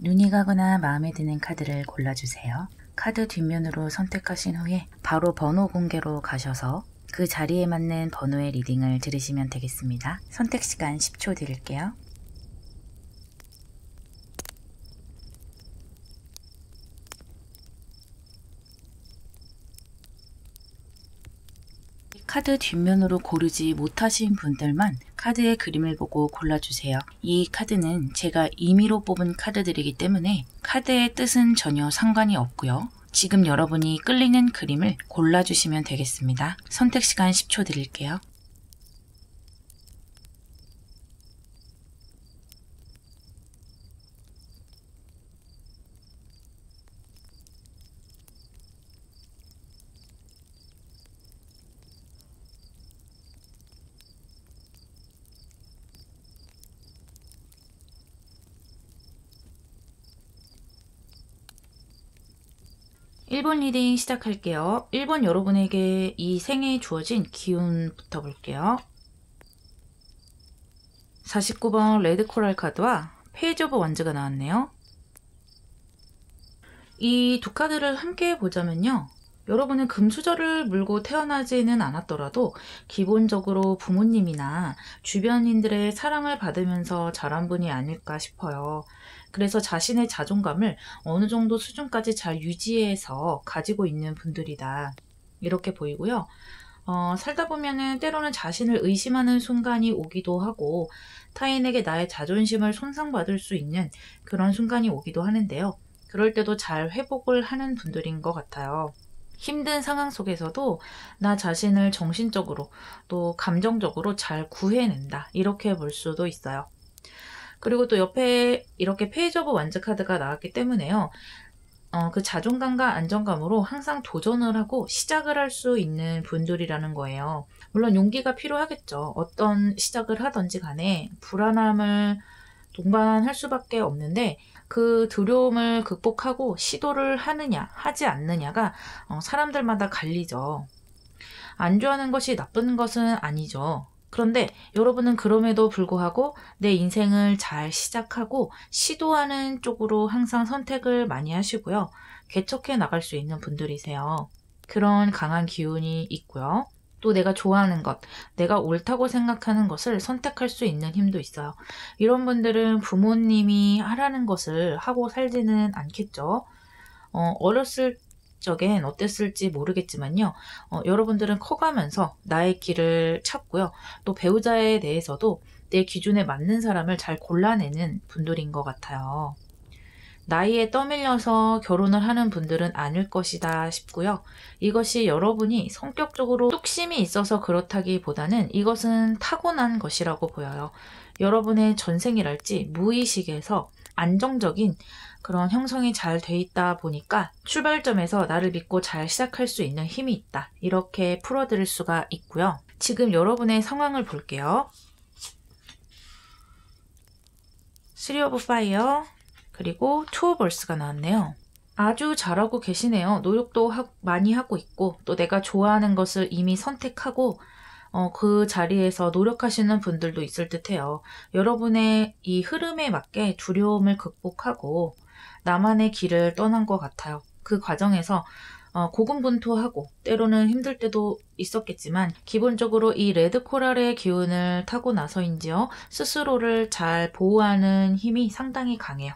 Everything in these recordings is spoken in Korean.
눈이 가거나 마음에 드는 카드를 골라주세요. 카드 뒷면으로 선택하신 후에 바로 번호 공개로 가셔서 그 자리에 맞는 번호의 리딩을 들으시면 되겠습니다. 선택 시간 10초 드릴게요. 카드 뒷면으로 고르지 못하신 분들만 카드의 그림을 보고 골라주세요. 이 카드는 제가 임의로 뽑은 카드들이기 때문에 카드의 뜻은 전혀 상관이 없고요. 지금 여러분이 끌리는 그림을 골라주시면 되겠습니다. 선택 시간 10초 드릴게요. (1번) 리딩 시작할게요. 1번 여러분에게 이 생에 주어진 기운부터 볼게요. 49번 레드 코랄 카드와 페이지 오브 원즈가 나왔네요. 이 두 카드를 함께 보자면요. 여러분은 금수저를 물고 태어나지는 않았더라도 기본적으로 부모님이나 주변인들의 사랑을 받으면서 자란 분이 아닐까 싶어요. 그래서 자신의 자존감을 어느 정도 수준까지 잘 유지해서 가지고 있는 분들이다. 이렇게 보이고요. 살다 보면은 때로는 자신을 의심하는 순간이 오기도 하고 타인에게 나의 자존심을 손상받을 수 있는 그런 순간이 오기도 하는데요. 그럴 때도 잘 회복을 하는 분들인 것 같아요. 힘든 상황 속에서도 나 자신을 정신적으로 또 감정적으로 잘 구해낸다. 이렇게 볼 수도 있어요. 그리고 또 옆에 이렇게 페이지 오브 원즈 카드가 나왔기 때문에요. 그 자존감과 안정감으로 항상 도전을 하고 시작을 할 수 있는 분들이라는 거예요. 물론 용기가 필요하겠죠. 어떤 시작을 하든지 간에 불안함을 동반할 수밖에 없는데 그 두려움을 극복하고 시도를 하느냐 하지 않느냐가 사람들마다 갈리죠. 안 좋아하는 것이 나쁜 것은 아니죠. 그런데 여러분은 그럼에도 불구하고 내 인생을 잘 시작하고 시도하는 쪽으로 항상 선택을 많이 하시고요. 개척해 나갈 수 있는 분들이세요. 그런 강한 기운이 있고요. 또 내가 좋아하는 것, 내가 옳다고 생각하는 것을 선택할 수 있는 힘도 있어요. 이런 분들은 부모님이 하라는 것을 하고 살지는 않겠죠. 어렸을 적엔 어땠을지 모르겠지만요. 여러분들은 커가면서 나의 길을 찾고요. 또 배우자에 대해서도 내 기준에 맞는 사람을 잘 골라내는 분들인 것 같아요. 나이에 떠밀려서 결혼을 하는 분들은 아닐 것이다 싶고요. 이것이 여러분이 성격적으로 뚝심이 있어서 그렇다기보다는 이것은 타고난 것이라고 보여요. 여러분의 전생이랄지 무의식에서 안정적인 그런 형성이 잘 돼 있다 보니까 출발점에서 나를 믿고 잘 시작할 수 있는 힘이 있다. 이렇게 풀어드릴 수가 있고요. 지금 여러분의 상황을 볼게요. 3 오브 파이어 그리고 2 오브 월스가 나왔네요. 아주 잘하고 계시네요. 노력도 많이 하고 있고 또 내가 좋아하는 것을 이미 선택하고 그 자리에서 노력하시는 분들도 있을 듯해요. 여러분의 이 흐름에 맞게 두려움을 극복하고 나만의 길을 떠난 것 같아요. 그 과정에서 고군분투하고 때로는 힘들 때도 있었겠지만 기본적으로 이 레드 코랄의 기운을 타고 나서인지요. 스스로를 잘 보호하는 힘이 상당히 강해요.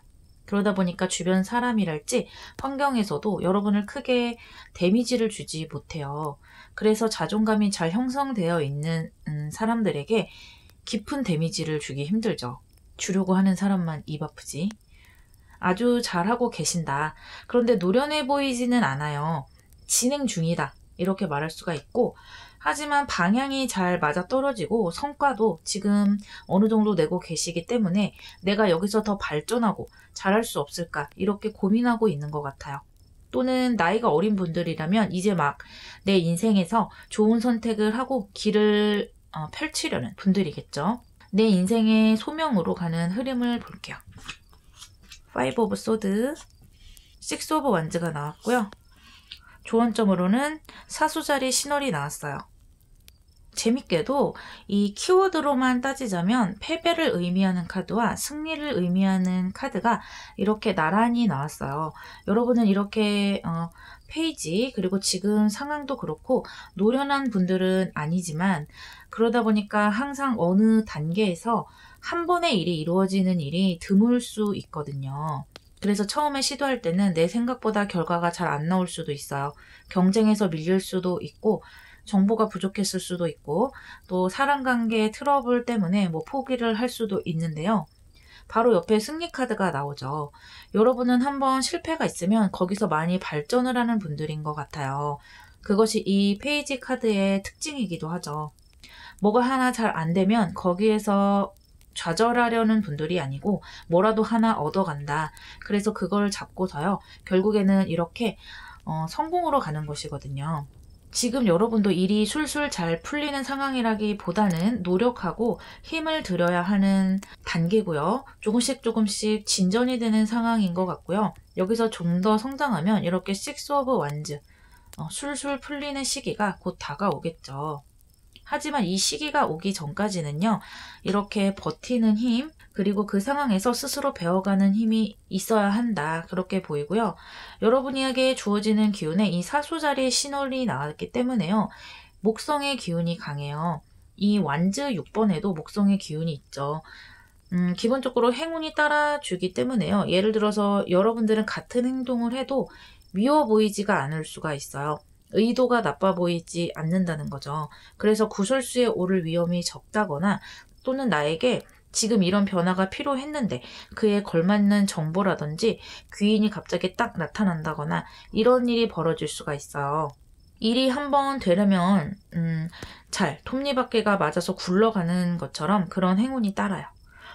그러다 보니까 주변 사람이랄지 환경에서도 여러분을 크게 데미지를 주지 못해요. 그래서 자존감이 잘 형성되어 있는 사람들에게 깊은 데미지를 주기 힘들죠. 주려고 하는 사람만 입 아프지. 아주 잘하고 계신다. 그런데 노련해 보이지는 않아요. 진행 중이다. 이렇게 말할 수가 있고, 하지만 방향이 잘 맞아떨어지고 성과도 지금 어느 정도 내고 계시기 때문에 내가 여기서 더 발전하고 잘할 수 없을까 이렇게 고민하고 있는 것 같아요. 또는 나이가 어린 분들이라면 이제 막 내 인생에서 좋은 선택을 하고 길을 펼치려는 분들이겠죠. 내 인생의 소명으로 가는 흐름을 볼게요. 5 오브 소드, 6 오브 완즈가 나왔고요. 조언점으로는 사수자리 신월이 나왔어요. 재밌게도 이 키워드로만 따지자면 패배를 의미하는 카드와 승리를 의미하는 카드가 이렇게 나란히 나왔어요. 여러분은 이렇게 페이지 그리고 지금 상황도 그렇고 노련한 분들은 아니지만 그러다 보니까 항상 어느 단계에서 한 번의 일이 이루어지는 일이 드물 수 있거든요. 그래서 처음에 시도할 때는 내 생각보다 결과가 잘 안 나올 수도 있어요. 경쟁에서 밀릴 수도 있고 정보가 부족했을 수도 있고 또 사람관계 트러블 때문에 포기를 할 수도 있는데요. 바로 옆에 승리 카드가 나오죠. 여러분은 한번 실패가 있으면 거기서 많이 발전을 하는 분들인 것 같아요. 그것이 이 페이지 카드의 특징이기도 하죠. 뭐가 하나 잘 안 되면 거기에서 좌절하려는 분들이 아니고 뭐라도 하나 얻어간다. 그래서 그걸 잡고서요. 결국에는 이렇게 성공으로 가는 것이거든요. 지금 여러분도 일이 술술 잘 풀리는 상황이라기보다는 노력하고 힘을 들여야 하는 단계고요. 조금씩 진전이 되는 상황인 것 같고요. 여기서 좀 더 성장하면 이렇게 6 오브 완즈, 술술 풀리는 시기가 곧 다가오겠죠. 하지만 이 시기가 오기 전까지는요. 이렇게 버티는 힘, 그리고 그 상황에서 스스로 배워가는 힘이 있어야 한다. 그렇게 보이고요. 여러분에게 주어지는 기운에 이 사수자리의 신월이 나왔기 때문에요. 목성의 기운이 강해요. 이 완즈 6번에도 목성의 기운이 있죠. 기본적으로 행운이 따라주기 때문에요. 예를 들어서 여러분들은 같은 행동을 해도 미워 보이지가 않을 수가 있어요. 의도가 나빠 보이지 않는다는 거죠. 그래서 구설수에 오를 위험이 적다거나 또는 나에게 지금 이런 변화가 필요했는데 그에 걸맞는 정보라든지 귀인이 갑자기 딱 나타난다거나 이런 일이 벌어질 수가 있어요. 일이 한번 되려면 잘 톱니바퀴가 맞아서 굴러가는 것처럼 그런 행운이 따라요.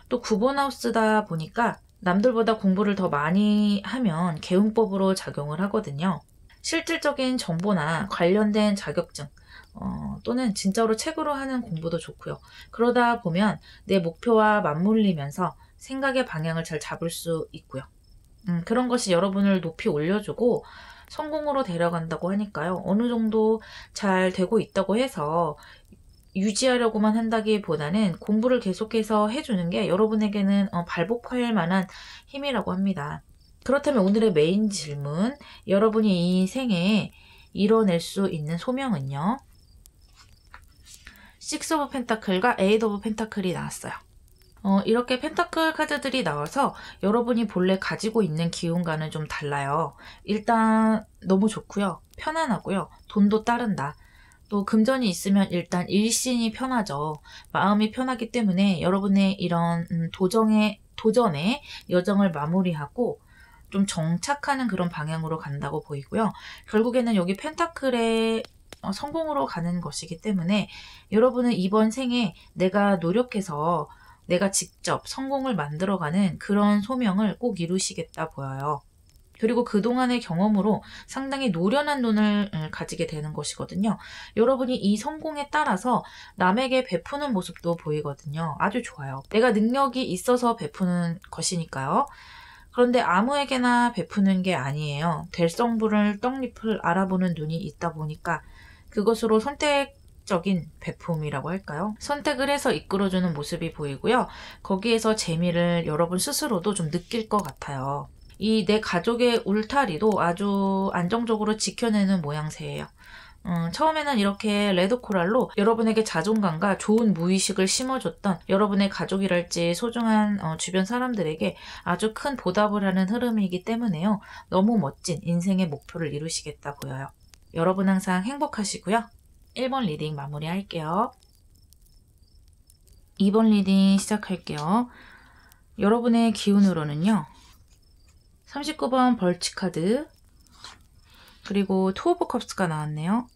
또 9번 하우스다 보니까 남들보다 공부를 더 많이 하면 계운법으로 작용을 하거든요. 실질적인 정보나 관련된 자격증 또는 진짜로 책으로 하는 공부도 좋고요. 그러다 보면 내 목표와 맞물리면서 생각의 방향을 잘 잡을 수 있고요. 그런 것이 여러분을 높이 올려주고 성공으로 데려간다고 하니까요. 어느 정도 잘 되고 있다고 해서 유지하려고만 한다기보다는 공부를 계속해서 해주는 게 여러분에게는 발복할 만한 힘이라고 합니다. 그렇다면 오늘의 메인 질문, 여러분이 이 생에 이뤄낼 수 있는 소명은요? 6 오브 펜타클과 8 오브 펜타클이 나왔어요. 이렇게 펜타클 카드들이 나와서 여러분이 본래 가지고 있는 기운과는 좀 달라요. 일단 너무 좋고요. 편안하고요. 돈도 따른다. 또 금전이 있으면 일단 일신이 편하죠. 마음이 편하기 때문에 여러분의 이런 도전의 여정을 마무리하고 좀 정착하는 그런 방향으로 간다고 보이고요. 결국에는 여기 펜타클의 성공으로 가는 것이기 때문에 여러분은 이번 생에 내가 노력해서 내가 직접 성공을 만들어가는 그런 소명을 꼭 이루시겠다 보여요. 그리고 그동안의 경험으로 상당히 노련한 눈을 가지게 되는 것이거든요. 여러분이 이 성공에 따라서 남에게 베푸는 모습도 보이거든요. 아주 좋아요. 내가 능력이 있어서 베푸는 것이니까요. 그런데 아무에게나 베푸는 게 아니에요. 될성부를 떡잎을 알아보는 눈이 있다 보니까 그것으로 선택적인 베품이라고 할까요? 선택을 해서 이끌어주는 모습이 보이고요. 거기에서 재미를 여러분 스스로도 좀 느낄 것 같아요. 이 내 가족의 울타리도 아주 안정적으로 지켜내는 모양새예요. 처음에는 이렇게 레드코랄로 여러분에게 자존감과 좋은 무의식을 심어줬던 여러분의 가족이랄지 소중한 주변 사람들에게 아주 큰 보답을 하는 흐름이기 때문에요. 너무 멋진 인생의 목표를 이루시겠다 보여요. 여러분 항상 행복하시고요. 1번 리딩 마무리할게요. 2번 리딩 시작할게요. 여러분의 기운으로는요. 39번 벌칙 카드, 그리고 투 오브 컵스가 나왔네요.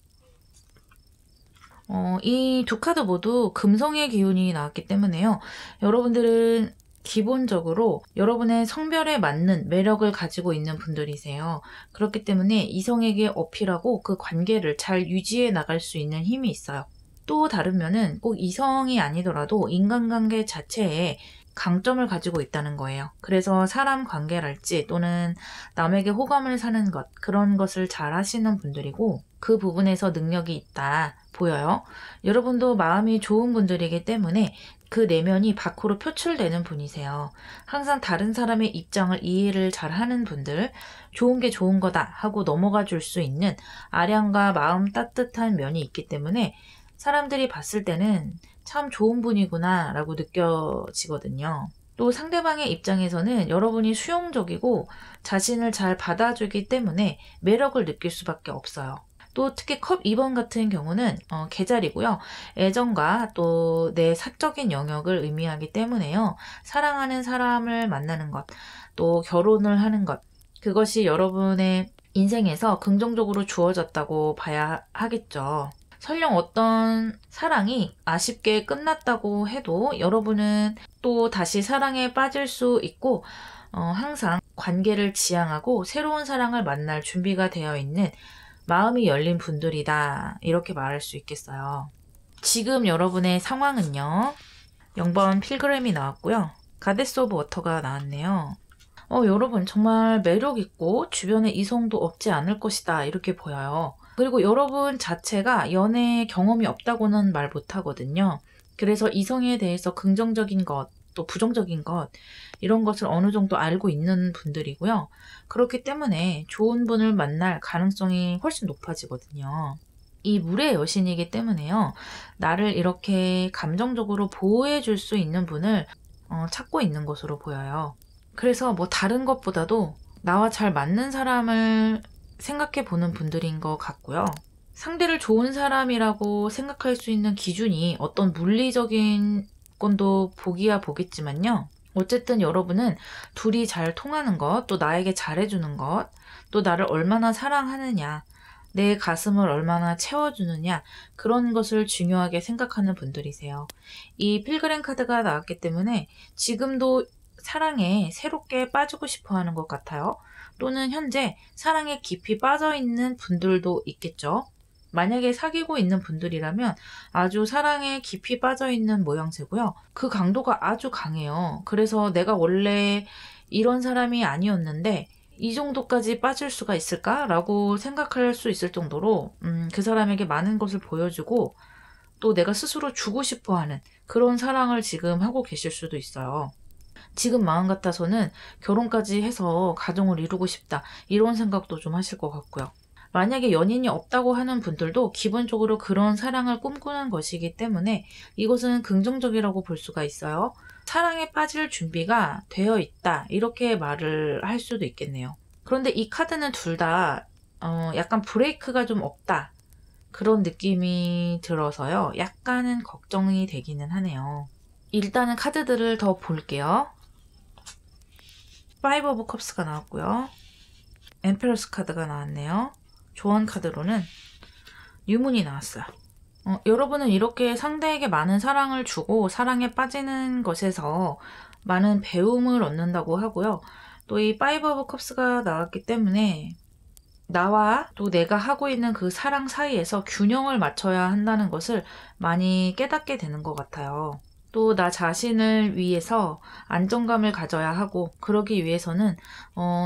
이 두 카드 모두 금성의 기운이 나왔기 때문에요. 여러분들은 기본적으로 여러분의 성별에 맞는 매력을 가지고 있는 분들이세요. 그렇기 때문에 이성에게 어필하고 그 관계를 잘 유지해 나갈 수 있는 힘이 있어요. 또 다른 면은 꼭 이성이 아니더라도 인간관계 자체에 강점을 가지고 있다는 거예요. 그래서 사람 관계랄지 또는 남에게 호감을 사는 것, 그런 것을 잘 하시는 분들이고 그 부분에서 능력이 있다 보여요. 여러분도 마음이 좋은 분들이기 때문에 그 내면이 밖으로 표출되는 분이세요. 항상 다른 사람의 입장을 이해를 잘 하는 분들, 좋은 게 좋은 거다 하고 넘어가 줄 수 있는 아량과 마음 따뜻한 면이 있기 때문에 사람들이 봤을 때는 참 좋은 분이구나 라고 느껴지거든요. 또 상대방의 입장에서는 여러분이 수용적이고 자신을 잘 받아주기 때문에 매력을 느낄 수밖에 없어요. 또 특히 컵 2번 같은 경우는 계절이고요. 애정과 또 내 사적인 영역을 의미하기 때문에요. 사랑하는 사람을 만나는 것, 또 결혼을 하는 것, 그것이 여러분의 인생에서 긍정적으로 주어졌다고 봐야 하겠죠. 설령 어떤 사랑이 아쉽게 끝났다고 해도 여러분은 또 다시 사랑에 빠질 수 있고 항상 관계를 지향하고 새로운 사랑을 만날 준비가 되어 있는 마음이 열린 분들이다, 이렇게 말할 수 있겠어요. 지금 여러분의 상황은요. 0번 필그램이 나왔고요. 가데스 오브 워터가 나왔네요. 여러분 정말 매력있고 주변에 이성도 없지 않을 것이다, 이렇게 보여요. 그리고 여러분 자체가 연애 경험이 없다고는 말 못하거든요. 그래서 이성에 대해서 긍정적인 것, 또 부정적인 것, 이런 것을 어느 정도 알고 있는 분들이고요. 그렇기 때문에 좋은 분을 만날 가능성이 훨씬 높아지거든요. 이 물의 여신이기 때문에요. 나를 이렇게 감정적으로 보호해 줄 수 있는 분을 찾고 있는 것으로 보여요. 그래서 뭐 다른 것보다도 나와 잘 맞는 사람을 생각해 보는 분들인 것 같고요. 상대를 좋은 사람이라고 생각할 수 있는 기준이 어떤 물리적인 건도 보기야 보겠지만요. 어쨌든 여러분은 둘이 잘 통하는 것, 또 나에게 잘해주는 것, 또 나를 얼마나 사랑하느냐, 내 가슴을 얼마나 채워주느냐, 그런 것을 중요하게 생각하는 분들이세요. 이 필그램 카드가 나왔기 때문에 지금도 사랑에 새롭게 빠지고 싶어 하는 것 같아요. 또는 현재 사랑에 깊이 빠져있는 분들도 있겠죠. 만약에 사귀고 있는 분들이라면 아주 사랑에 깊이 빠져있는 모양새고요. 그 강도가 아주 강해요. 그래서 내가 원래 이런 사람이 아니었는데 이 정도까지 빠질 수가 있을까? 라고 생각할 수 있을 정도로 그 사람에게 많은 것을 보여주고 또 내가 스스로 주고 싶어 하는 그런 사랑을 지금 하고 계실 수도 있어요. 지금 마음 같아서는 결혼까지 해서 가정을 이루고 싶다, 이런 생각도 좀 하실 것 같고요. 만약에 연인이 없다고 하는 분들도 기본적으로 그런 사랑을 꿈꾸는 것이기 때문에 이것은 긍정적이라고 볼 수가 있어요. 사랑에 빠질 준비가 되어 있다, 이렇게 말을 할 수도 있겠네요. 그런데 이 카드는 둘 다 약간 브레이크가 좀 없다, 그런 느낌이 들어서요. 약간은 걱정이 되기는 하네요. 일단은 카드들을 더 볼게요. 파이브 오브 컵스가 나왔고요. 엠페러스 카드가 나왔네요. 조언 카드로는 유문이 나왔어요. 여러분은 이렇게 상대에게 많은 사랑을 주고 사랑에 빠지는 것에서 많은 배움을 얻는다고 하고요. 또 이 파이브 오브 컵스가 나왔기 때문에 나와 또 내가 하고 있는 그 사랑 사이에서 균형을 맞춰야 한다는 것을 많이 깨닫게 되는 것 같아요. 또 나 자신을 위해서 안정감을 가져야 하고, 그러기 위해서는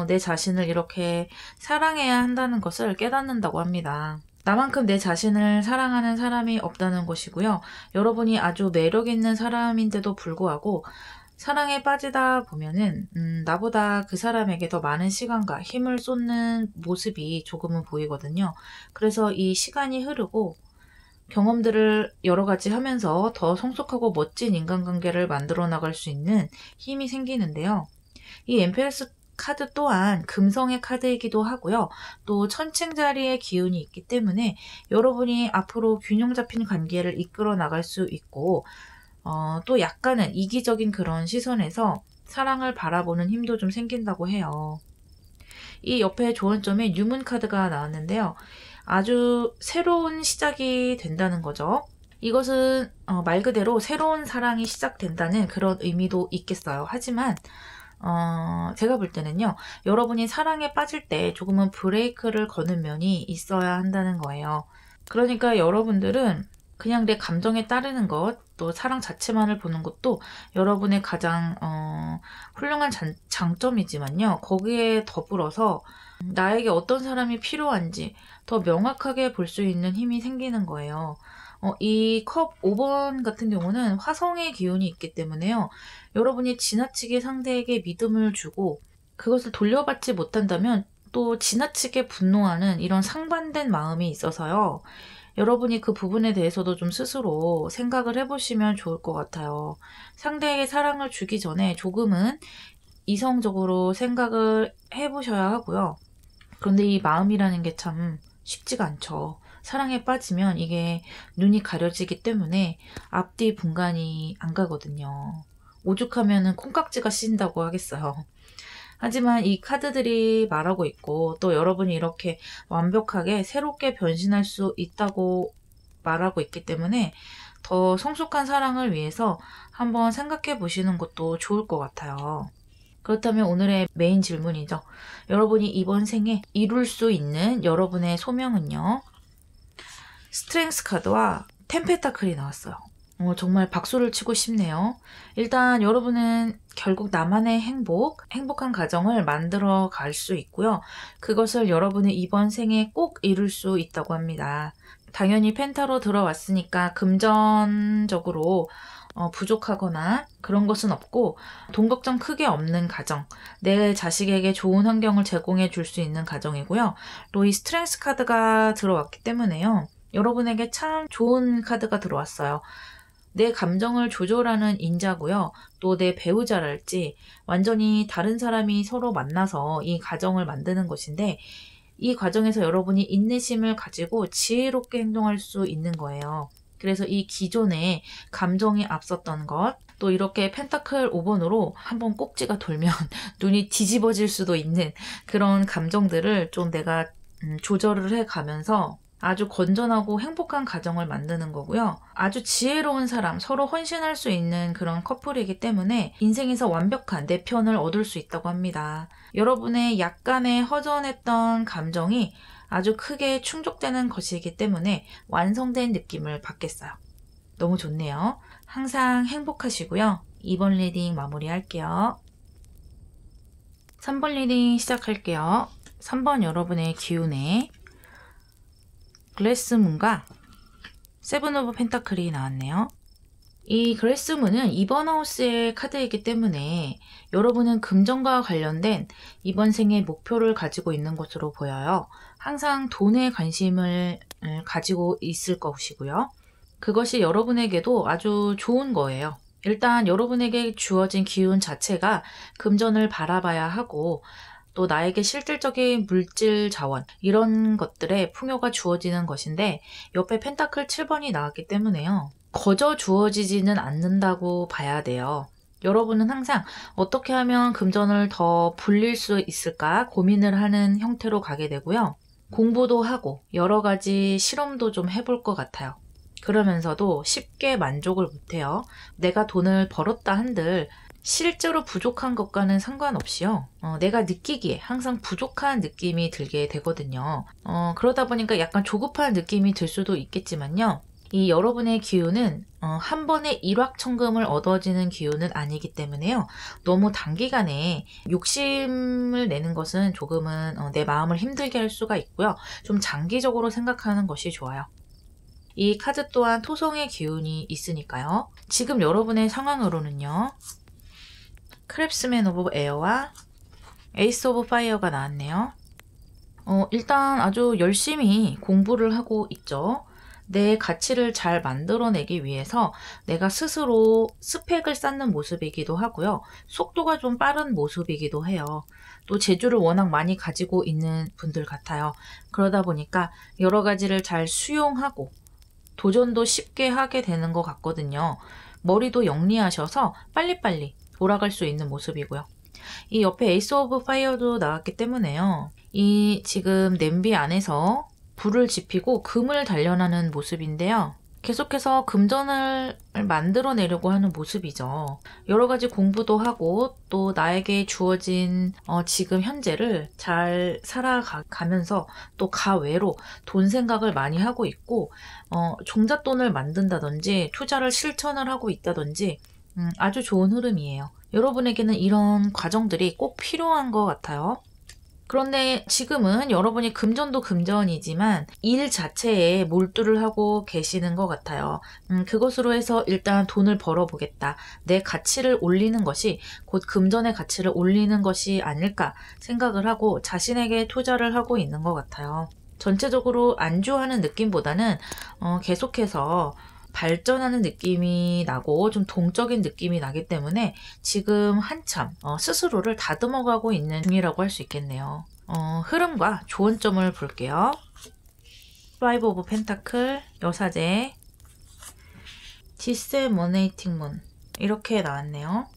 내 자신을 이렇게 사랑해야 한다는 것을 깨닫는다고 합니다. 나만큼 내 자신을 사랑하는 사람이 없다는 것이고요. 여러분이 아주 매력 있는 사람인데도 불구하고 사랑에 빠지다 보면은 나보다 그 사람에게 더 많은 시간과 힘을 쏟는 모습이 조금은 보이거든요. 그래서 이 시간이 흐르고 경험들을 여러 가지 하면서 더 성숙하고 멋진 인간관계를 만들어 나갈 수 있는 힘이 생기는데요. 이 엠페러스 카드 또한 금성의 카드이기도 하고요. 또 천칭자리의 기운이 있기 때문에 여러분이 앞으로 균형 잡힌 관계를 이끌어 나갈 수 있고 또 약간은 이기적인 그런 시선에서 사랑을 바라보는 힘도 좀 생긴다고 해요. 이 옆에 조언점에 뉴문 카드가 나왔는데요. 아주 새로운 시작이 된다는 거죠. 이것은 말 그대로 새로운 사랑이 시작된다는 그런 의미도 있겠어요. 하지만 제가 볼 때는요, 여러분이 사랑에 빠질 때 조금은 브레이크를 거는 면이 있어야 한다는 거예요. 그러니까 여러분들은 그냥 내 감정에 따르는 것, 또 사랑 자체만을 보는 것도 여러분의 가장 훌륭한 장점이지만요. 거기에 더불어서 나에게 어떤 사람이 필요한지 더 명확하게 볼 수 있는 힘이 생기는 거예요. 이 컵 5번 같은 경우는 화성의 기운이 있기 때문에요. 여러분이 지나치게 상대에게 믿음을 주고 그것을 돌려받지 못한다면 또 지나치게 분노하는 이런 상반된 마음이 있어서요. 여러분이 그 부분에 대해서도 좀 스스로 생각을 해보시면 좋을 것 같아요. 상대에게 사랑을 주기 전에 조금은 이성적으로 생각을 해보셔야 하고요. 그런데 이 마음이라는 게 참 쉽지가 않죠. 사랑에 빠지면 이게 눈이 가려지기 때문에 앞뒤 분간이 안 가거든요. 오죽하면은 콩깍지가 씌인다고 하겠어요. 하지만 이 카드들이 말하고 있고 또 여러분이 이렇게 완벽하게 새롭게 변신할 수 있다고 말하고 있기 때문에 더 성숙한 사랑을 위해서 한번 생각해 보시는 것도 좋을 것 같아요. 그렇다면 오늘의 메인 질문이죠. 여러분이 이번 생에 이룰 수 있는 여러분의 소명은요. 스트렝스 카드와 템페타클이 나왔어요. 정말 박수를 치고 싶네요. 일단 여러분은 결국 나만의 행복한 가정을 만들어 갈 수 있고요. 그것을 여러분이 이번 생에 꼭 이룰 수 있다고 합니다. 당연히 펜타로 들어왔으니까 금전적으로 부족하거나 그런 것은 없고 돈 걱정 크게 없는 가정, 내 자식에게 좋은 환경을 제공해 줄 수 있는 가정이고요. 또 이 스트렝스 카드가 들어왔기 때문에요. 여러분에게 참 좋은 카드가 들어왔어요. 내 감정을 조절하는 인자고요. 또 내 배우자랄지 완전히 다른 사람이 서로 만나서 이 가정을 만드는 것인데 이 과정에서 여러분이 인내심을 가지고 지혜롭게 행동할 수 있는 거예요. 그래서 이 기존에 감정이 앞섰던 것, 또 이렇게 펜타클 5번으로 한번 꼭지가 돌면 눈이 뒤집어질 수도 있는 그런 감정들을 좀 내가 조절을 해가면서 아주 건전하고 행복한 가정을 만드는 거고요. 아주 지혜로운 사람, 서로 헌신할 수 있는 그런 커플이기 때문에 인생에서 완벽한 내 편을 얻을 수 있다고 합니다. 여러분의 약간의 허전했던 감정이 아주 크게 충족되는 것이기 때문에 완성된 느낌을 받겠어요. 너무 좋네요. 항상 행복하시고요. 2번 리딩 마무리할게요. 3번 리딩 시작할게요. 3번 여러분의 기운에 글래스문과 세븐 오브 펜타클이 나왔네요. 이 글래스문은 2번 하우스의 카드이기 때문에 여러분은 금전과 관련된 이번 생의 목표를 가지고 있는 것으로 보여요. 항상 돈에 관심을 가지고 있을 것이고요. 그것이 여러분에게도 아주 좋은 거예요. 일단 여러분에게 주어진 기운 자체가 금전을 바라봐야 하고 또 나에게 실질적인 물질 자원 이런 것들의 풍요가 주어지는 것인데 옆에 펜타클 7번이 나왔기 때문에요. 거저 주어지지는 않는다고 봐야 돼요. 여러분은 항상 어떻게 하면 금전을 더 불릴 수 있을까 고민을 하는 형태로 가게 되고요. 공부도 하고 여러 가지 실험도 좀 해볼 것 같아요. 그러면서도 쉽게 만족을 못해요. 내가 돈을 벌었다 한들 실제로 부족한 것과는 상관없이요. 내가 느끼기에 항상 부족한 느낌이 들게 되거든요. 그러다 보니까 약간 조급한 느낌이 들 수도 있겠지만요. 이 여러분의 기운은 한 번에 일확천금을 얻어지는 기운은 아니기 때문에요. 너무 단기간에 욕심을 내는 것은 조금은 내 마음을 힘들게 할 수가 있고요. 좀 장기적으로 생각하는 것이 좋아요. 이 카드 또한 토성의 기운이 있으니까요. 지금 여러분의 상황으로는요. 크랩스맨 오브 에어와 에이스 오브 파이어가 나왔네요. 일단 아주 열심히 공부를 하고 있죠. 내 가치를 잘 만들어내기 위해서 내가 스스로 스펙을 쌓는 모습이기도 하고요. 속도가 좀 빠른 모습이기도 해요. 또 재주를 워낙 많이 가지고 있는 분들 같아요. 그러다 보니까 여러 가지를 잘 수용하고 도전도 쉽게 하게 되는 것 같거든요. 머리도 영리하셔서 빨리빨리 돌아갈 수 있는 모습이고요. 이 옆에 에이스 오브 파이어도 나왔기 때문에요. 이 지금 냄비 안에서 불을 지피고 금을 단련하는 모습인데요. 계속해서 금전을 만들어내려고 하는 모습이죠. 여러 가지 공부도 하고 또 나에게 주어진 지금 현재를 잘 살아가면서 또 가외로 돈 생각을 많이 하고 있고 종잣돈을 만든다든지 투자를 실천을 하고 있다든지 아주 좋은 흐름이에요. 여러분에게는 이런 과정들이 꼭 필요한 것 같아요. 그런데 지금은 여러분이 금전도 금전이지만 일 자체에 몰두를 하고 계시는 것 같아요. 그것으로 해서 일단 돈을 벌어보겠다. 내 가치를 올리는 것이 곧 금전의 가치를 올리는 것이 아닐까 생각을 하고 자신에게 투자를 하고 있는 것 같아요. 전체적으로 안주하는 느낌보다는 계속해서 발전하는 느낌이 나고 좀 동적인 느낌이 나기 때문에 지금 한참 스스로를 다듬어가고 있는 중이라고 할 수 있겠네요. 흐름과 좋은 점을 볼게요. 파이브 오브 펜타클, 여사제, 디세모네이팅 문 이렇게 나왔네요.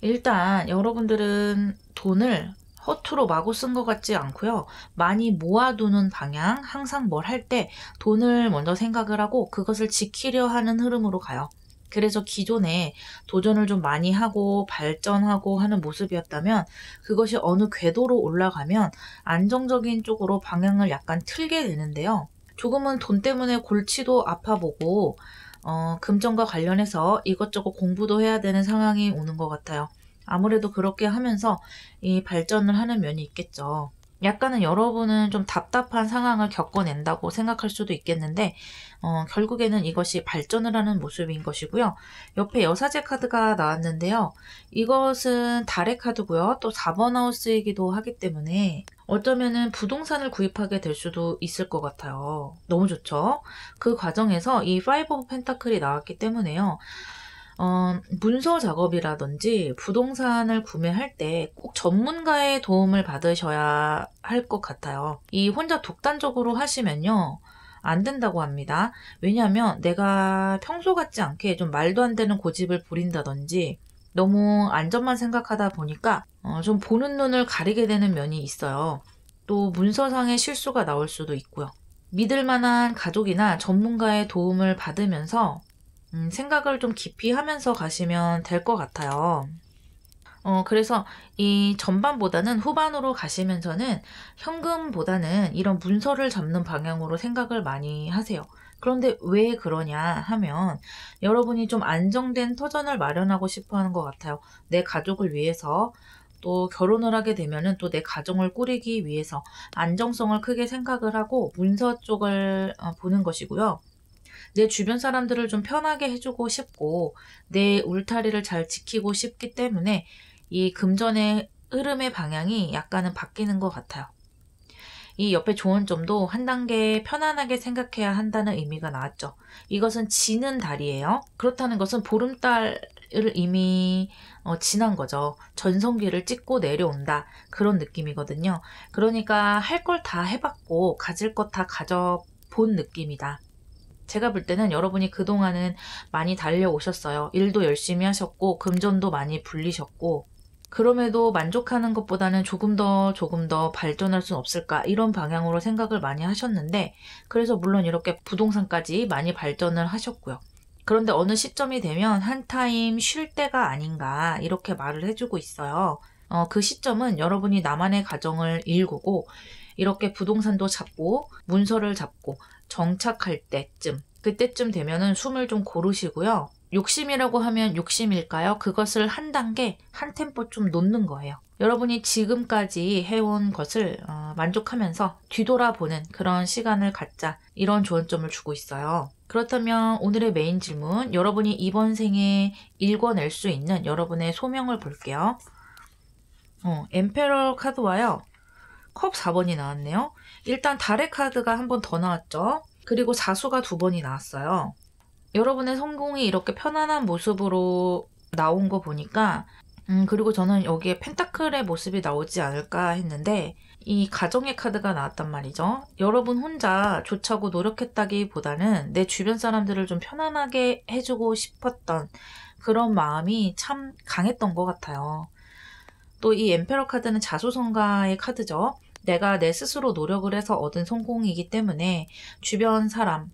일단 여러분들은 돈을 허투루 마구 쓴 것 같지 않고요. 많이 모아두는 방향, 항상 뭘 할 때 돈을 먼저 생각을 하고 그것을 지키려 하는 흐름으로 가요. 그래서 기존에 도전을 좀 많이 하고 발전하고 하는 모습이었다면 그것이 어느 궤도로 올라가면 안정적인 쪽으로 방향을 약간 틀게 되는데요. 조금은 돈 때문에 골치도 아파보고 금전과 관련해서 이것저것 공부도 해야 되는 상황이 오는 것 같아요. 아무래도 그렇게 하면서 이 발전을 하는 면이 있겠죠. 약간은 여러분은 좀 답답한 상황을 겪어낸다고 생각할 수도 있겠는데 결국에는 이것이 발전을 하는 모습인 것이고요. 옆에 여사제 카드가 나왔는데요. 이것은 달의 카드고요. 또 4번 하우스이기도 하기 때문에 어쩌면은 부동산을 구입하게 될 수도 있을 것 같아요. 너무 좋죠? 그 과정에서 이 5 오브 펜타클이 나왔기 때문에요. 문서 작업이라든지 부동산을 구매할 때 꼭 전문가의 도움을 받으셔야 할 것 같아요. 이 혼자 독단적으로 하시면요. 안 된다고 합니다. 왜냐하면 내가 평소 같지 않게 좀 말도 안 되는 고집을 부린다든지 너무 안전만 생각하다 보니까 좀 보는 눈을 가리게 되는 면이 있어요. 또 문서상의 실수가 나올 수도 있고요. 믿을 만한 가족이나 전문가의 도움을 받으면서 생각을 좀 깊이 하면서 가시면 될 것 같아요. 그래서 이 전반보다는 후반으로 가시면서는 현금보다는 이런 문서를 잡는 방향으로 생각을 많이 하세요. 그런데 왜 그러냐 하면 여러분이 좀 안정된 터전을 마련하고 싶어 하는 것 같아요. 내 가족을 위해서 또 결혼을 하게 되면은 또 내 가정을 꾸리기 위해서 안정성을 크게 생각을 하고 문서 쪽을 보는 것이고요. 내 주변 사람들을 좀 편하게 해주고 싶고 내 울타리를 잘 지키고 싶기 때문에 이 금전의 흐름의 방향이 약간은 바뀌는 것 같아요. 이 옆에 좋은 점도 한 단계 편안하게 생각해야 한다는 의미가 나왔죠. 이것은 지는 달이에요. 그렇다는 것은 보름달을 이미 지난 거죠. 전성기를 찍고 내려온다. 그런 느낌이거든요. 그러니까 할 걸 다 해봤고 가질 것 다 가져본 느낌이다. 제가 볼 때는 여러분이 그동안은 많이 달려오셨어요. 일도 열심히 하셨고 금전도 많이 불리셨고 그럼에도 만족하는 것보다는 조금 더 발전할 수는 없을까 이런 방향으로 생각을 많이 하셨는데 그래서 물론 이렇게 부동산까지 많이 발전을 하셨고요. 그런데 어느 시점이 되면 한 타임 쉴 때가 아닌가 이렇게 말을 해주고 있어요. 그 시점은 여러분이 나만의 가정을 일구고 이렇게 부동산도 잡고 문서를 잡고 정착할 때쯤 그때쯤 되면은 숨을 좀 고르시고요. 욕심이라고 하면 욕심일까요? 그것을 한 단계 한 템포 좀 놓는 거예요. 여러분이 지금까지 해온 것을 만족하면서 뒤돌아보는 그런 시간을 갖자 이런 조언점을 주고 있어요. 그렇다면 오늘의 메인 질문 여러분이 이번 생에 읽어낼 수 있는 여러분의 소명을 볼게요. 엠페러 카드와요. 컵 4번이 나왔네요. 일단 달의 카드가 한 번 더 나왔죠. 그리고 사수가 2번이 나왔어요. 여러분의 성공이 이렇게 편안한 모습으로 나온 거 보니까 그리고 저는 여기에 펜타클의 모습이 나오지 않을까 했는데 이 가정의 카드가 나왔단 말이죠. 여러분 혼자 좋자고 노력했다기보다는 내 주변 사람들을 좀 편안하게 해주고 싶었던 그런 마음이 참 강했던 것 같아요. 또 이 엠페러 카드는 자수성가의 카드죠. 내가 내 스스로 노력을 해서 얻은 성공이기 때문에 주변 사람,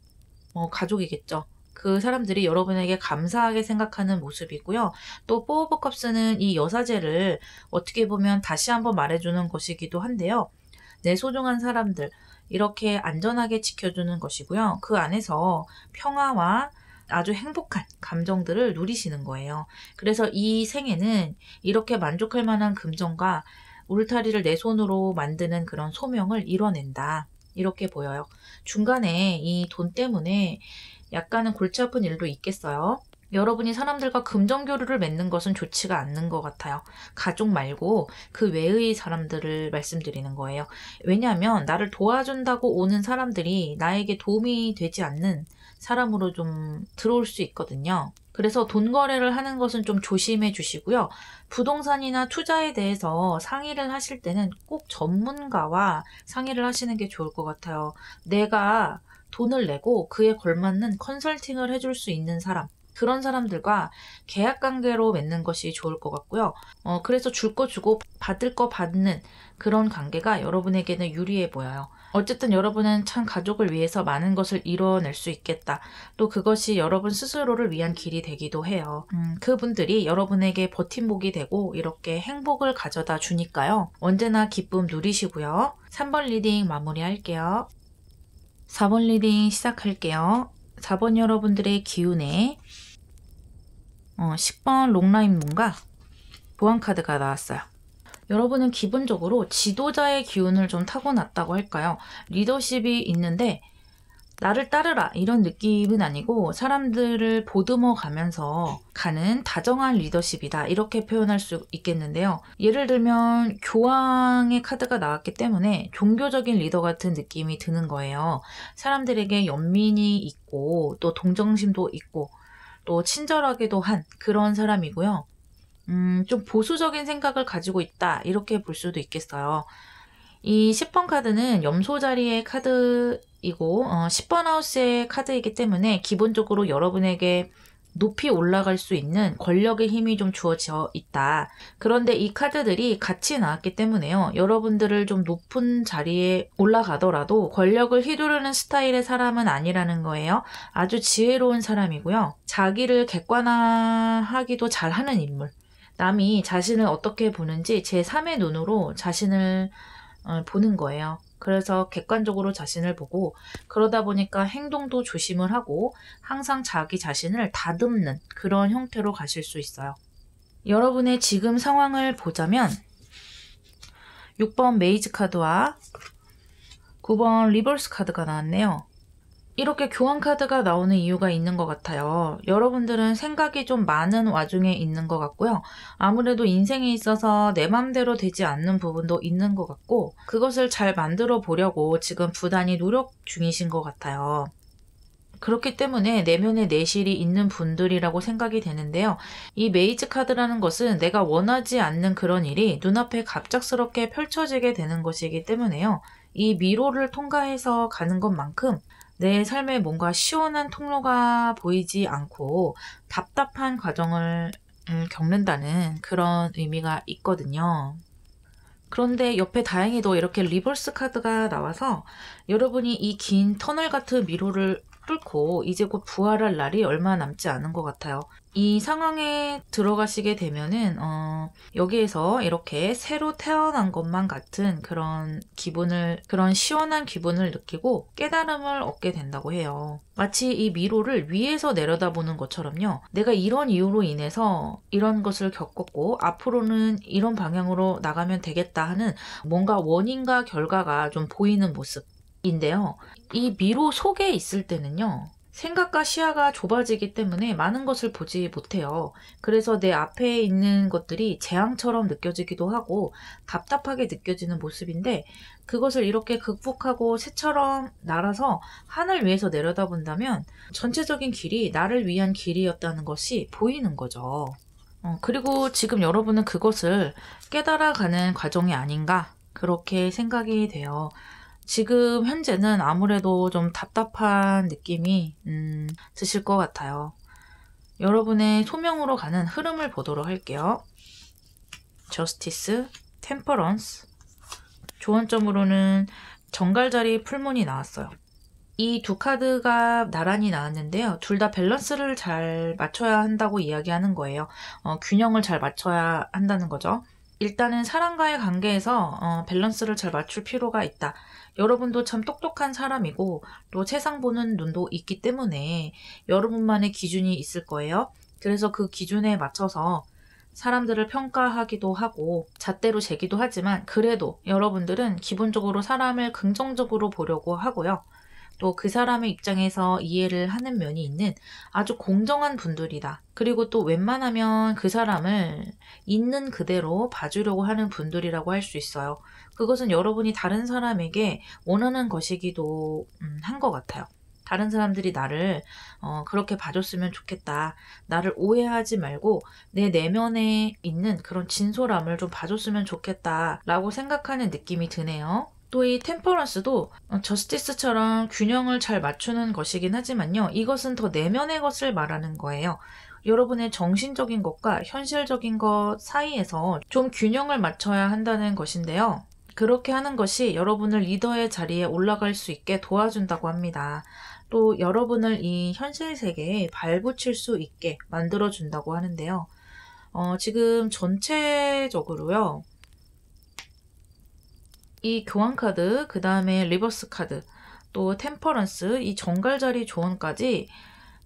가족이겠죠. 그 사람들이 여러분에게 감사하게 생각하는 모습이고요. 또 4 오브 컵스는 이 여사제를 어떻게 보면 다시 한번 말해주는 것이기도 한데요. 내 소중한 사람들, 이렇게 안전하게 지켜주는 것이고요. 그 안에서 평화와 아주 행복한 감정들을 누리시는 거예요. 그래서 이 생에는 이렇게 만족할 만한 금전과 울타리를 내 손으로 만드는 그런 소명을 이뤄낸다. 이렇게 보여요. 중간에 이 돈 때문에 약간은 골치 아픈 일도 있겠어요. 여러분이 사람들과 금전교류를 맺는 것은 좋지가 않는 것 같아요. 가족 말고 그 외의 사람들을 말씀드리는 거예요. 왜냐하면 나를 도와준다고 오는 사람들이 나에게 도움이 되지 않는 사람으로 좀 들어올 수 있거든요. 그래서 돈 거래를 하는 것은 좀 조심해 주시고요. 부동산이나 투자에 대해서 상의를 하실 때는 꼭 전문가와 상의를 하시는 게 좋을 것 같아요. 내가 돈을 내고 그에 걸맞는 컨설팅을 해줄 수 있는 사람, 그런 사람들과 계약 관계로 맺는 것이 좋을 것 같고요. 그래서 줄 거 주고 받을 거 받는 그런 관계가 여러분에게는 유리해 보여요. 어쨌든 여러분은 참 가족을 위해서 많은 것을 이뤄낼 수 있겠다. 또 그것이 여러분 스스로를 위한 길이 되기도 해요. 그분들이 여러분에게 버팀목이 되고 이렇게 행복을 가져다 주니까요. 언제나 기쁨 누리시고요. 3번 리딩 마무리할게요. 4번 리딩 시작할게요. 4번 여러분들의 기운에 10번 롱라인 문과 보안카드가 나왔어요. 여러분은 기본적으로 지도자의 기운을 좀 타고났다고 할까요? 리더십이 있는데 나를 따르라 이런 느낌은 아니고 사람들을 보듬어 가면서 가는 다정한 리더십이다 이렇게 표현할 수 있겠는데요. 예를 들면 교황의 카드가 나왔기 때문에 종교적인 리더 같은 느낌이 드는 거예요. 사람들에게 연민이 있고 또 동정심도 있고 또 친절하기도 한 그런 사람이고요. 좀 보수적인 생각을 가지고 있다 이렇게 볼 수도 있겠어요. 이 10번 카드는 염소 자리의 카드이고 10번 하우스의 카드이기 때문에 기본적으로 여러분에게 높이 올라갈 수 있는 권력의 힘이 좀 주어져 있다. 그런데 이 카드들이 같이 나왔기 때문에요. 여러분들을 좀 높은 자리에 올라가더라도 권력을 휘두르는 스타일의 사람은 아니라는 거예요. 아주 지혜로운 사람이고요. 자기를 객관화하기도 잘하는 인물. 남이 자신을 어떻게 보는지 제3의 눈으로 자신을 보는 거예요. 그래서 객관적으로 자신을 보고 그러다 보니까 행동도 조심을 하고 항상 자기 자신을 다듬는 그런 형태로 가실 수 있어요. 여러분의 지금 상황을 보자면 6번 메이즈 카드와 9번 리버스 카드가 나왔네요. 이렇게 교환 카드가 나오는 이유가 있는 것 같아요. 여러분들은 생각이 좀 많은 와중에 있는 것 같고요. 아무래도 인생에 있어서 내 맘대로 되지 않는 부분도 있는 것 같고 그것을 잘 만들어 보려고 지금 부단히 노력 중이신 것 같아요. 그렇기 때문에 내면에 내실이 있는 분들이라고 생각이 되는데요. 이 메이즈 카드라는 것은 내가 원하지 않는 그런 일이 눈앞에 갑작스럽게 펼쳐지게 되는 것이기 때문에요. 이 미로를 통과해서 가는 것만큼 내 삶에 뭔가 시원한 통로가 보이지 않고 답답한 과정을 겪는다는 그런 의미가 있거든요. 그런데 옆에 다행히도 이렇게 리버스 카드가 나와서 여러분이 이 긴 터널 같은 미로를 뚫고 이제 곧 부활할 날이 얼마 남지 않은 것 같아요. 이 상황에 들어가시게 되면은 여기에서 이렇게 새로 태어난 것만 같은 그런 시원한 기분을 느끼고 깨달음을 얻게 된다고 해요. 마치 이 미로를 위에서 내려다보는 것처럼요. 내가 이런 이유로 인해서 이런 것을 겪었고 앞으로는 이런 방향으로 나가면 되겠다 하는 뭔가 원인과 결과가 좀 보이는 모습인데요. 이 미로 속에 있을 때는요. 생각과 시야가 좁아지기 때문에 많은 것을 보지 못해요. 그래서 내 앞에 있는 것들이 재앙처럼 느껴지기도 하고 답답하게 느껴지는 모습인데 그것을 이렇게 극복하고 새처럼 날아서 하늘 위에서 내려다본다면 전체적인 길이 나를 위한 길이었다는 것이 보이는 거죠. 그리고 지금 여러분은 그것을 깨달아가는 과정이 아닌가 그렇게 생각이 돼요. 지금 현재는 아무래도 좀 답답한 느낌이 드실 것 같아요. 여러분의 소명으로 가는 흐름을 보도록 할게요. 저스티스, 템퍼런스. 조언점으로는 정갈자리 풀문이 나왔어요. 이 두 카드가 나란히 나왔는데요. 둘 다 밸런스를 잘 맞춰야 한다고 이야기하는 거예요. 균형을 잘 맞춰야 한다는 거죠. 일단은 사람과의 관계에서 밸런스를 잘 맞출 필요가 있다. 여러분도 참 똑똑한 사람이고 또 세상 보는 눈도 있기 때문에 여러분만의 기준이 있을 거예요. 그래서 그 기준에 맞춰서 사람들을 평가하기도 하고 잣대로 재기도 하지만 그래도 여러분들은 기본적으로 사람을 긍정적으로 보려고 하고요. 또 그 사람의 입장에서 이해를 하는 면이 있는 아주 공정한 분들이다. 그리고 또 웬만하면 그 사람을 있는 그대로 봐주려고 하는 분들이라고 할 수 있어요. 그것은 여러분이 다른 사람에게 원하는 것이기도 한 것 같아요. 다른 사람들이 나를 그렇게 봐줬으면 좋겠다. 나를 오해하지 말고 내 내면에 있는 그런 진솔함을 좀 봐줬으면 좋겠다 라고 생각하는 느낌이 드네요. 또 이 템퍼런스도 저스티스처럼 균형을 잘 맞추는 것이긴 하지만요. 이것은 더 내면의 것을 말하는 거예요. 여러분의 정신적인 것과 현실적인 것 사이에서 좀 균형을 맞춰야 한다는 것인데요. 그렇게 하는 것이 여러분을 리더의 자리에 올라갈 수 있게 도와준다고 합니다. 또 여러분을 이 현실 세계에 발붙일 수 있게 만들어준다고 하는데요. 지금 전체적으로요. 이 교환 카드, 그 다음에 리버스 카드, 또 템퍼런스, 이 정갈자리 조언까지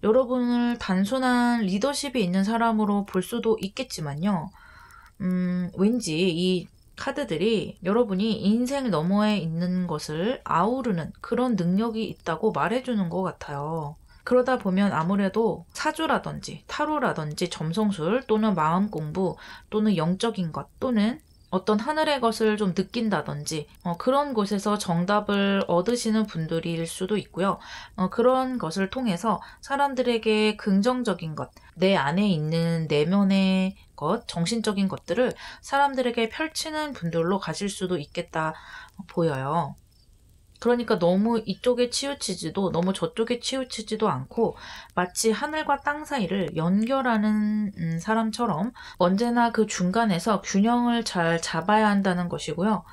여러분을 단순한 리더십이 있는 사람으로 볼 수도 있겠지만요. 왠지 이 카드들이 여러분이 인생 너머에 있는 것을 아우르는 그런 능력이 있다고 말해주는 것 같아요. 그러다 보면 아무래도 사주라든지 타로라든지 점성술 또는 마음 공부 또는 영적인 것 또는 어떤 하늘의 것을 좀 느낀다든지 그런 곳에서 정답을 얻으시는 분들일 수도 있고요. 그런 것을 통해서 사람들에게 긍정적인 것, 내 안에 있는 내면의 것, 정신적인 것들을 사람들에게 펼치는 분들로 가실 수도 있겠다 보여요. 그러니까 너무 이쪽에 치우치지도 너무 저쪽에 치우치지도 않고 마치 하늘과 땅 사이를 연결하는 사람처럼 언제나 그 중간에서 균형을 잘 잡아야 한다는 것이고요.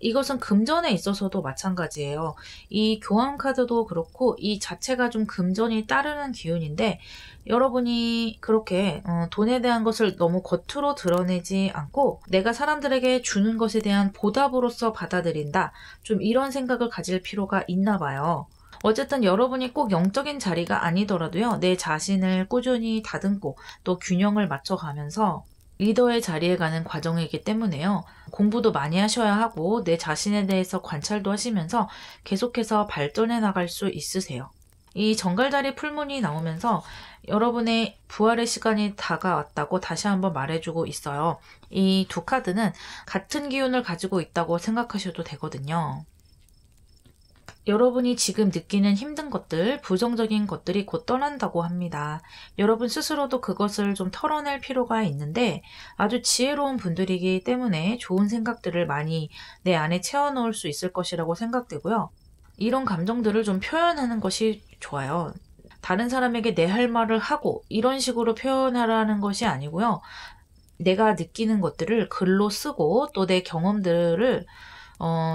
이것은 금전에 있어서도 마찬가지예요. 이 교환 카드도 그렇고 이 자체가 좀 금전이 따르는 기운인데 여러분이 그렇게 돈에 대한 것을 너무 겉으로 드러내지 않고 내가 사람들에게 주는 것에 대한 보답으로서 받아들인다. 좀 이런 생각을 가질 필요가 있나 봐요. 어쨌든 여러분이 꼭 영적인 자리가 아니더라도요. 내 자신을 꾸준히 다듬고 또 균형을 맞춰가면서 리더의 자리에 가는 과정이기 때문에요. 공부도 많이 하셔야 하고 내 자신에 대해서 관찰도 하시면서 계속해서 발전해 나갈 수 있으세요. 이 정갈자리 풀문이 나오면서 여러분의 부활의 시간이 다가왔다고 다시 한번 말해주고 있어요. 이 두 카드는 같은 기운을 가지고 있다고 생각하셔도 되거든요. 여러분이 지금 느끼는 힘든 것들, 부정적인 것들이 곧 떠난다고 합니다. 여러분 스스로도 그것을 좀 털어낼 필요가 있는데 아주 지혜로운 분들이기 때문에 좋은 생각들을 많이 내 안에 채워넣을 수 있을 것이라고 생각되고요. 이런 감정들을 좀 표현하는 것이 좋아요. 다른 사람에게 내 할 말을 하고 이런 식으로 표현하라는 것이 아니고요. 내가 느끼는 것들을 글로 쓰고 또 내 경험들을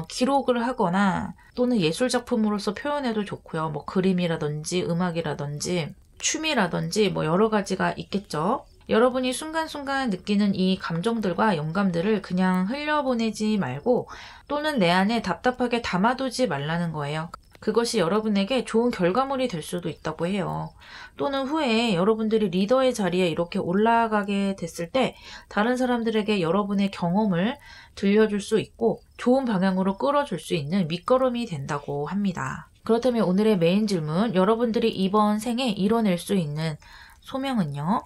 기록을 하거나 또는 예술작품으로서 표현해도 좋고요. 뭐 그림이라든지 음악이라든지 취미라든지 뭐 여러 가지가 있겠죠. 여러분이 순간순간 느끼는 이 감정들과 영감들을 그냥 흘려보내지 말고 또는 내 안에 답답하게 담아두지 말라는 거예요. 그것이 여러분에게 좋은 결과물이 될 수도 있다고 해요. 또는 후에 여러분들이 리더의 자리에 이렇게 올라가게 됐을 때 다른 사람들에게 여러분의 경험을 들려줄 수 있고 좋은 방향으로 끌어줄 수 있는 밑거름이 된다고 합니다. 그렇다면 오늘의 메인 질문, 여러분들이 이번 생에 이뤄낼 수 있는 소명은요?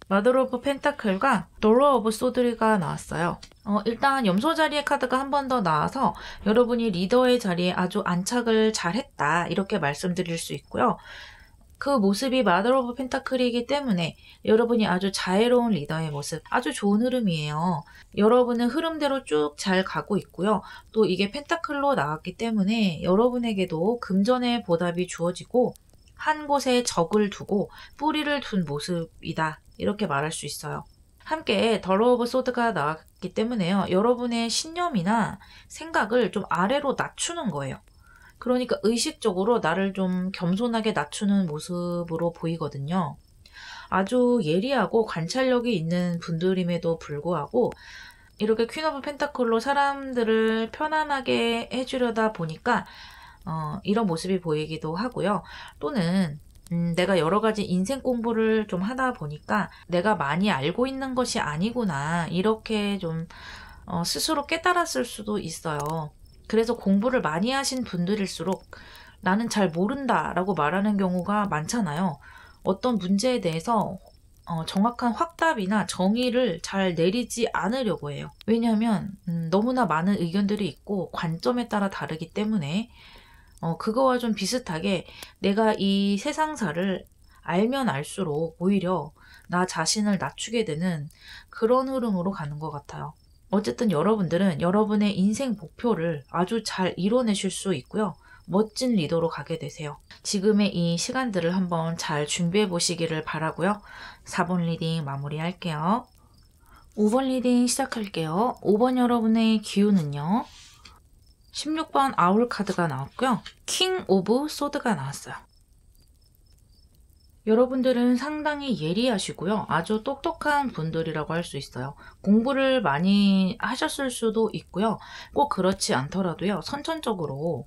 마더 오브 펜타클과 도어 오브 소드가 나왔어요. 일단 염소 자리의 카드가 한 번 더 나와서 여러분이 리더의 자리에 아주 안착을 잘했다 이렇게 말씀드릴 수 있고요. 그 모습이 마더 오브 펜타클이기 때문에 여러분이 아주 자애로운 리더의 모습, 아주 좋은 흐름이에요. 여러분은 흐름대로 쭉 잘 가고 있고요. 또 이게 펜타클로 나왔기 때문에 여러분에게도 금전의 보답이 주어지고 한 곳에 적을 두고 뿌리를 둔 모습이다. 이렇게 말할 수 있어요. 함께 더 러브 소드가 나왔기 때문에요. 여러분의 신념이나 생각을 좀 아래로 낮추는 거예요. 그러니까 의식적으로 나를 좀 겸손하게 낮추는 모습으로 보이거든요. 아주 예리하고 관찰력이 있는 분들임에도 불구하고 이렇게 퀸 오브 펜타클로 사람들을 편안하게 해주려다 보니까 이런 모습이 보이기도 하고요. 또는 내가 여러 가지 인생 공부를 좀 하다 보니까 내가 많이 알고 있는 것이 아니구나 이렇게 좀 스스로 깨달았을 수도 있어요. 그래서 공부를 많이 하신 분들일수록 나는 잘 모른다 라고 말하는 경우가 많잖아요. 어떤 문제에 대해서 정확한 확답이나 정의를 잘 내리지 않으려고 해요. 왜냐하면 너무나 많은 의견들이 있고 관점에 따라 다르기 때문에 그거와 좀 비슷하게 내가 이 세상사를 알면 알수록 오히려 나 자신을 낮추게 되는 그런 흐름으로 가는 것 같아요. 어쨌든 여러분들은 여러분의 인생 목표를 아주 잘 이뤄내실 수 있고요. 멋진 리더로 가게 되세요. 지금의 이 시간들을 한번 잘 준비해 보시기를 바라고요. 4번 리딩 마무리할게요. 5번 리딩 시작할게요. 5번 여러분의 기운은요. 16번 아울 카드가 나왔고요. 킹 오브 소드가 나왔어요. 여러분들은 상당히 예리하시고요. 아주 똑똑한 분들이라고 할 수 있어요. 공부를 많이 하셨을 수도 있고요. 꼭 그렇지 않더라도요. 선천적으로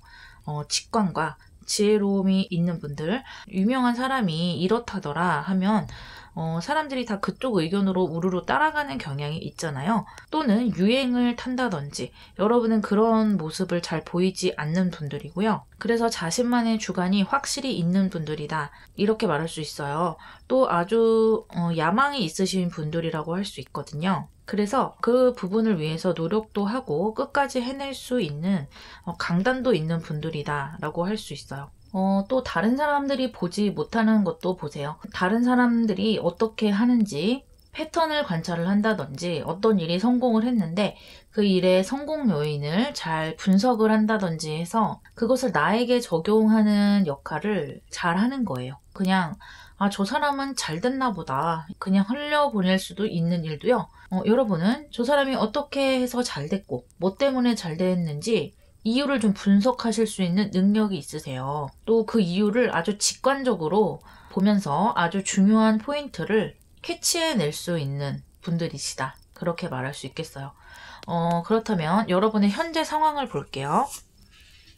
직관과 지혜로움이 있는 분들, 유명한 사람이 이렇다더라 하면 사람들이 다 그쪽 의견으로 우르르 따라가는 경향이 있잖아요. 또는 유행을 탄다든지 여러분은 그런 모습을 잘 보이지 않는 분들이고요. 그래서 자신만의 주관이 확실히 있는 분들이다 이렇게 말할 수 있어요. 또 아주 야망이 있으신 분들이라고 할 수 있거든요. 그래서 그 부분을 위해서 노력도 하고 끝까지 해낼 수 있는 강단도 있는 분들이다 라고 할 수 있어요. 또 다른 사람들이 보지 못하는 것도 보세요. 다른 사람들이 어떻게 하는지 패턴을 관찰을 한다든지 어떤 일이 성공을 했는데 그 일의 성공 요인을 잘 분석을 한다든지 해서 그것을 나에게 적용하는 역할을 잘 하는 거예요. 그냥 저 사람은 잘 됐나 보다 그냥 흘려보낼 수도 있는 일도요. 여러분은 저 사람이 어떻게 해서 잘 됐고 뭐 때문에 잘 됐는지 이유를 좀 분석하실 수 있는 능력이 있으세요. 또 그 이유를 아주 직관적으로 보면서 아주 중요한 포인트를 캐치해낼 수 있는 분들이시다. 그렇게 말할 수 있겠어요. 그렇다면 여러분의 현재 상황을 볼게요.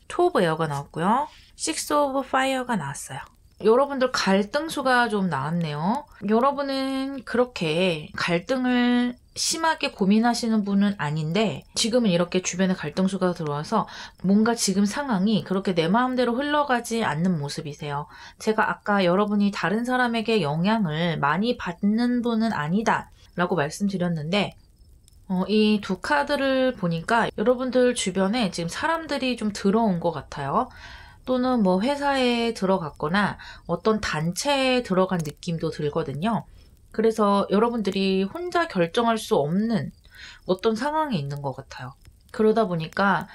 투 오브 에어가 나왔고요. 식스 오브 파이어가 나왔어요. 여러분들 갈등수가 좀 나왔네요. 여러분은 그렇게 갈등을 심하게 고민하시는 분은 아닌데 지금은 이렇게 주변에 갈등수가 들어와서 뭔가 지금 상황이 그렇게 내 마음대로 흘러가지 않는 모습이세요. 제가 아까 여러분이 다른 사람에게 영향을 많이 받는 분은 아니다 라고 말씀드렸는데 이 두 카드를 보니까 여러분들 주변에 지금 사람들이 좀 들어온 것 같아요. 또는 뭐 회사에 들어갔거나 어떤 단체에 들어간 느낌도 들거든요. 그래서 여러분들이 혼자 결정할 수 없는 어떤 상황에 있는 것 같아요. 그러다 보니까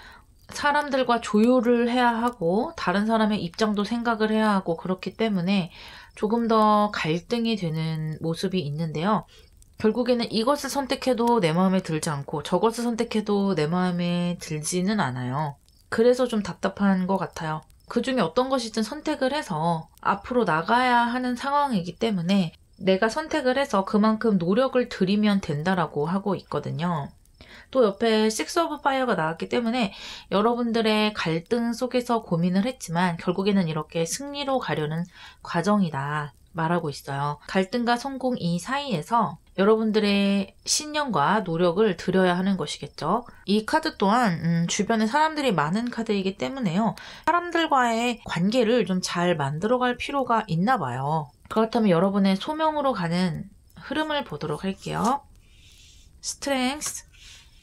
사람들과 조율을 해야 하고 다른 사람의 입장도 생각을 해야 하고 그렇기 때문에 조금 더 갈등이 되는 모습이 있는데요. 결국에는 이것을 선택해도 내 마음에 들지 않고 저것을 선택해도 내 마음에 들지는 않아요. 그래서 좀 답답한 것 같아요. 그 중에 어떤 것이든 선택을 해서 앞으로 나가야 하는 상황이기 때문에 내가 선택을 해서 그만큼 노력을 들이면 된다라고 하고 있거든요. 또 옆에 식스 오브 파이어가 나왔기 때문에 여러분들의 갈등 속에서 고민을 했지만 결국에는 이렇게 승리로 가려는 과정이다 말하고 있어요. 갈등과 성공 이 사이에서 여러분들의 신념과 노력을 들여야 하는 것이겠죠. 이 카드 또한 주변에 사람들이 많은 카드이기 때문에요. 사람들과의 관계를 좀 잘 만들어갈 필요가 있나 봐요. 그렇다면 여러분의 소명으로 가는 흐름을 보도록 할게요. 스트렝스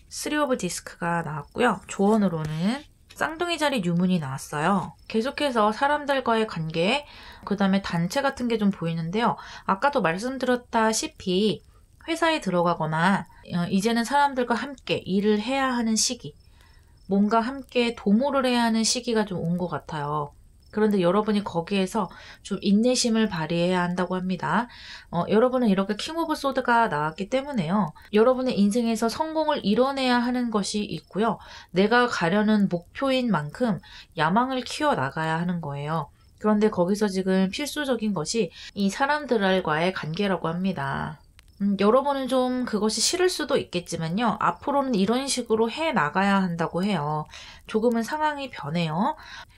3 오브 디스크가 나왔고요. 조언으로는 쌍둥이 자리 유문이 나왔어요. 계속해서 사람들과의 관계, 그 다음에 단체 같은 게 좀 보이는데요. 아까도 말씀드렸다시피 회사에 들어가거나 이제는 사람들과 함께 일을 해야 하는 시기, 뭔가 함께 도모를 해야 하는 시기가 좀 온 것 같아요. 그런데 여러분이 거기에서 좀 인내심을 발휘해야 한다고 합니다. 여러분은 이렇게 킹 오브 소드가 나왔기 때문에요. 여러분의 인생에서 성공을 이뤄내야 하는 것이 있고요. 내가 가려는 목표인 만큼 야망을 키워나가야 하는 거예요. 그런데 거기서 지금 필수적인 것이 이 사람들과의 관계라고 합니다. 여러분은 좀 그것이 싫을 수도 있겠지만요. 앞으로는 이런 식으로 해 나가야 한다고 해요. 조금은 상황이 변해요.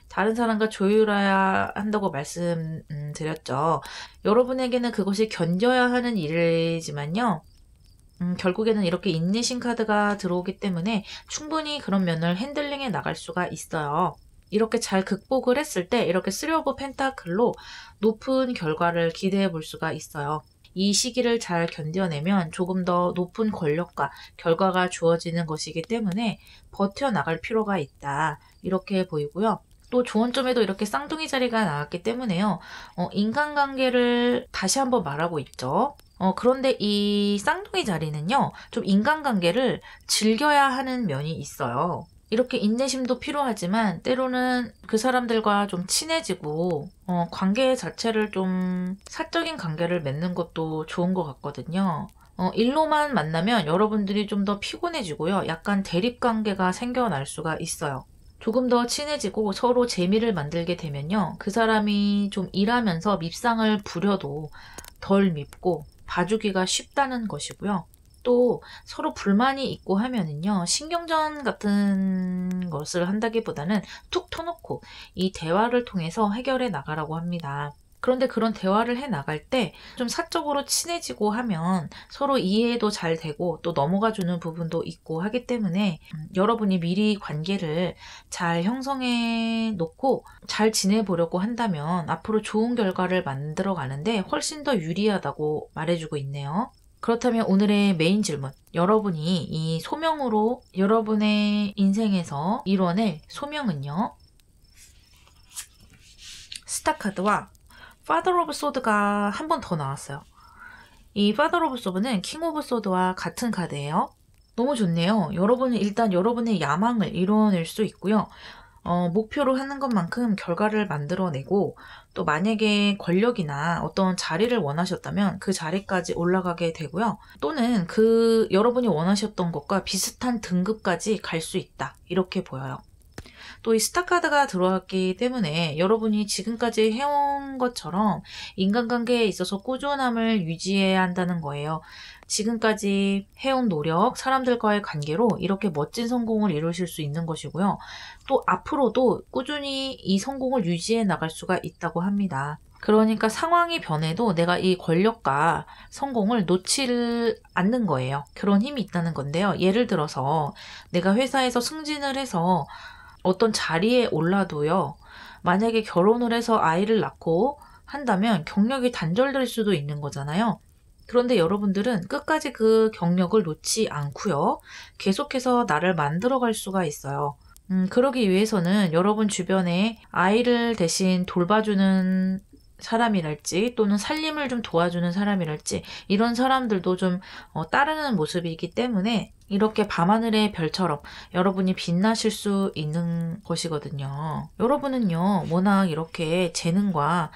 다른 사람과 조율해야 한다고 말씀드렸죠. 여러분에게는 그것이 견뎌야 하는 일이지만요. 결국에는 이렇게 인내심 카드가 들어오기 때문에 충분히 그런 면을 핸들링해 나갈 수가 있어요. 이렇게 잘 극복을 했을 때 이렇게 3 오브 펜타클로 높은 결과를 기대해 볼 수가 있어요. 이 시기를 잘 견뎌내면 조금 더 높은 권력과 결과가 주어지는 것이기 때문에 버텨나갈 필요가 있다. 이렇게 보이고요. 또 조언점에도 이렇게 쌍둥이 자리가 나왔기 때문에요. 인간관계를 다시 한번 말하고 있죠. 그런데 이 쌍둥이 자리는요. 좀 인간관계를 즐겨야 하는 면이 있어요. 이렇게 인내심도 필요하지만 때로는 그 사람들과 좀 친해지고 관계 자체를 좀 사적인 관계를 맺는 것도 좋은 것 같거든요. 일로만 만나면 여러분들이 좀 더 피곤해지고요. 약간 대립관계가 생겨날 수가 있어요. 조금 더 친해지고 서로 재미를 만들게 되면요. 그 사람이 좀 일하면서 밉상을 부려도 덜 밉고 봐주기가 쉽다는 것이고요. 또 서로 불만이 있고 하면은요. 신경전 같은 것을 한다기보다는 툭 터놓고 이 대화를 통해서 해결해 나가라고 합니다. 그런데 그런 대화를 해 나갈 때 좀 사적으로 친해지고 하면 서로 이해도 잘 되고 또 넘어가 주는 부분도 있고 하기 때문에 여러분이 미리 관계를 잘 형성해 놓고 잘 지내보려고 한다면 앞으로 좋은 결과를 만들어 가는데 훨씬 더 유리하다고 말해주고 있네요. 그렇다면 오늘의 메인 질문. 여러분이 이 소명으로 여러분의 인생에서 이뤄낼 소명은요. 스타 카드와 파더 오브 소드가 한 번 더 나왔어요. 이 파더 오브 소드는 킹 오브 소드와 같은 카드예요. 너무 좋네요. 여러분은 일단 여러분의 야망을 이뤄낼 수 있고요. 목표로 하는 것만큼 결과를 만들어내고 또 만약에 권력이나 어떤 자리를 원하셨다면 그 자리까지 올라가게 되고요. 또는 그 여러분이 원하셨던 것과 비슷한 등급까지 갈 수 있다. 이렇게 보여요. 또 이 스타 카드가 들어왔기 때문에 여러분이 지금까지 해온 것처럼 인간관계에 있어서 꾸준함을 유지해야 한다는 거예요. 지금까지 해온 노력, 사람들과의 관계로 이렇게 멋진 성공을 이루실 수 있는 것이고요. 또 앞으로도 꾸준히 이 성공을 유지해 나갈 수가 있다고 합니다. 그러니까 상황이 변해도 내가 이 권력과 성공을 놓지 않는 거예요. 그런 힘이 있다는 건데요. 예를 들어서 내가 회사에서 승진을 해서 어떤 자리에 올라도요. 만약에 결혼을 해서 아이를 낳고 한다면 경력이 단절될 수도 있는 거잖아요. 그런데 여러분들은 끝까지 그 경력을 놓지 않고요. 계속해서 나를 만들어갈 수가 있어요. 그러기 위해서는 여러분 주변에 아이를 대신 돌봐주는 사람이랄지 또는 살림을 좀 도와주는 사람이랄지 이런 사람들도 좀 따르는 모습이기 때문에 이렇게 밤하늘의 별처럼 여러분이 빛나실 수 있는 것이거든요. 여러분은요 워낙 이렇게 재능과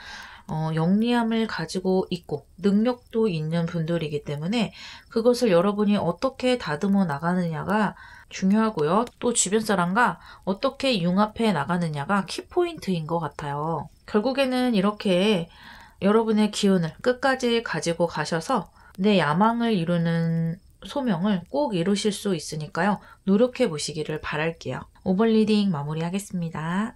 영리함을 가지고 있고 능력도 있는 분들이기 때문에 그것을 여러분이 어떻게 다듬어 나가느냐가 중요하고요. 또 주변 사람과 어떻게 융합해 나가느냐가 키포인트인 것 같아요. 결국에는 이렇게 여러분의 기운을 끝까지 가지고 가셔서 내 야망을 이루는 소명을 꼭 이루실 수 있으니까요. 노력해 보시기를 바랄게요. 오버리딩 마무리하겠습니다.